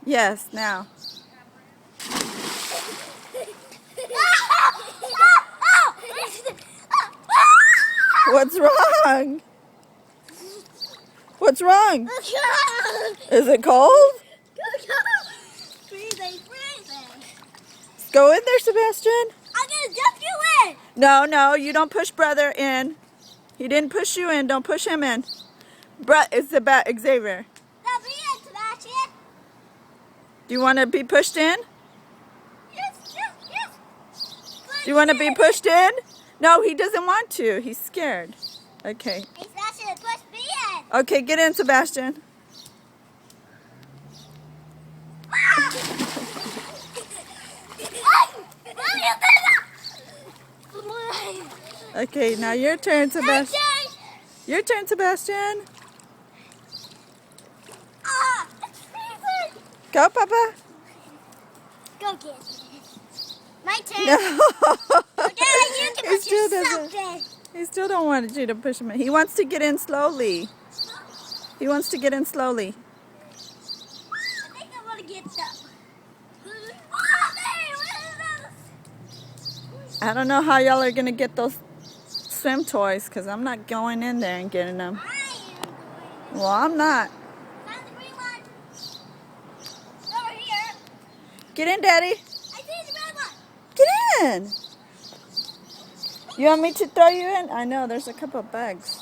Yes, now. What's wrong? What's wrong? Is it cold? Freezing. Go in there, Sebastian. I'm gonna dump you in. No, you don't push brother in. He didn't push you in. Don't push him in. It's about Xavier. Dump me in, Sebastian. Do you want to be pushed in? Yes. Do you want to be pushed in? No, he doesn't want to. He's scared. Okay. Hey, Sebastian, push me in. Okay, get in, Sebastian. Okay, now your turn, Sebastian. Your turn, Sebastian. It's freezing. Go, Papa. Go get it. My turn. No. Okay, you can He put still yourself doesn't. in. He still don't want you to push him in. He wants to get in slowly. He wants to get in slowly. I think I want to get some. I don't know how y'all are going to get those swim toys because I'm not going in there and getting them. Well, I'm not. Found the green one. Over here. Get in, Daddy. I see the red one. Get in. You want me to throw you in? I know, there's a couple of bugs.